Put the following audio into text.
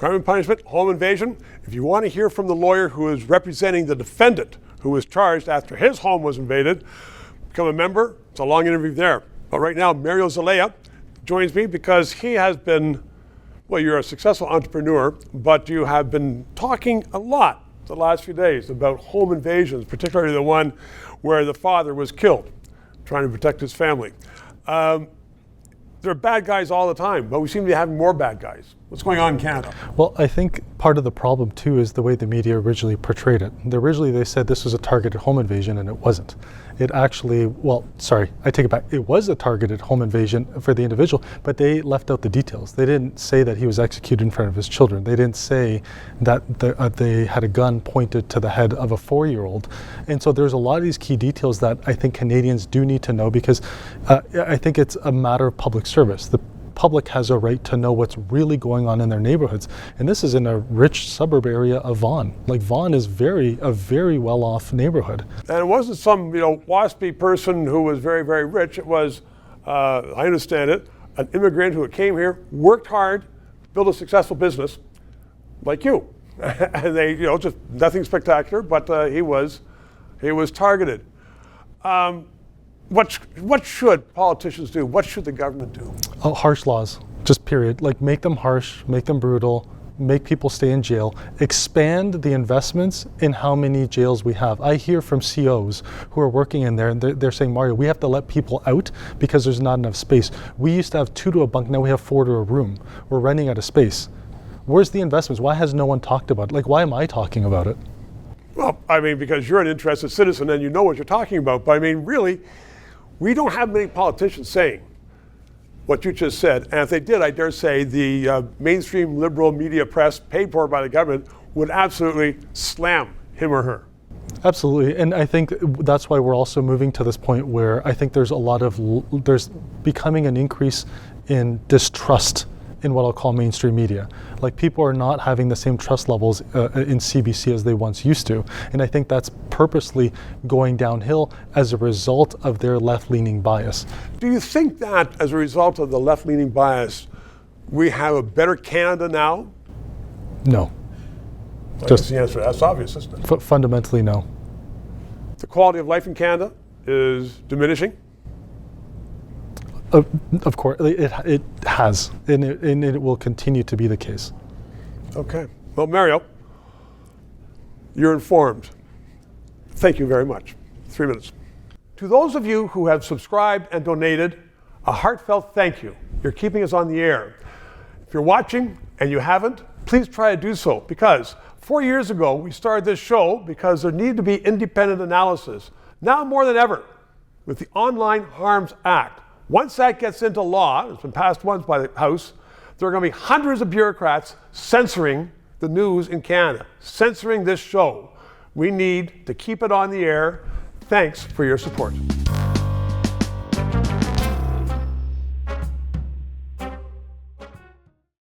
Crime and punishment, home invasion. If you want to hear from the lawyer who is representing the defendant who was charged after his home was invaded, become a member. It's a long interview there. But right now, Mario Zelaya joins me because he has been, well, you're a successful entrepreneur, but you have been talking a lot the last few days about home invasions, particularly the one where the father was killed trying to protect his family. There are bad guys all the time, but we seem to be having more bad guys. What's going on in Canada? Well, I think part of the problem too is the way the media originally portrayed it. Originally they said this was a targeted home invasion, and it wasn't. It actually, well, sorry, I take it back. It was a targeted home invasion for the individual, but they left out the details. They didn't say that he was executed in front of his children. They didn't say that they had a gun pointed to the head of a 4-year-old. And so there's a lot of these key details that I think Canadians do need to know, because I think it's a matter of public service. The public has a right to know what's really going on in their neighborhoods. And this is in a rich suburb area of Vaughan. Like, Vaughan is a very well-off neighborhood. And it wasn't some, waspy person who was very, very rich. It was, I understand it, an immigrant who came here, worked hard, built a successful business, like you. And they, just nothing spectacular, but he was targeted. What should politicians do? What should the government do? Oh, harsh laws, just period. Like, make them harsh, make them brutal, make people stay in jail, expand the investments in how many jails we have. I hear from COs who are working in there, and they're saying, Mario, we have to let people out because there's not enough space. We used to have 2 to a bunk, now we have 4 to a room. We're running out of space. Where's the investments? Why has no one talked about it? Like, why am I talking about it? Well, because you're an interested citizen and you know what you're talking about. But really, we don't have many politicians saying what you just said. And if they did, I dare say the mainstream liberal media press, paid for by the government, would absolutely slam him or her. Absolutely. And I think that's why we're also moving to this point where I think there's becoming an increase in distrust in what I'll call mainstream media. Like, people are not having the same trust levels in CBC as they once used to. And I think that's purposely going downhill as a result of their left-leaning bias. Do you think that as a result of the left-leaning bias, we have a better Canada now? No. Just the answer. That's obvious, isn't it? Fundamentally, no. The quality of life in Canada is diminishing? Of course, it has, and it will continue to be the case. Okay. Well, Mario, you're informed. Thank you very much. 3 minutes. To those of you who have subscribed and donated, a heartfelt thank you. You're keeping us on the air. If you're watching and you haven't, please try to do so, because 4 years ago we started this show because there needed to be independent analysis. Now more than ever, with the Online Harms Act. Once that gets into law, it's been passed once by the House, there are going to be hundreds of bureaucrats censoring the news in Canada, censoring this show. We need to keep it on the air. Thanks for your support.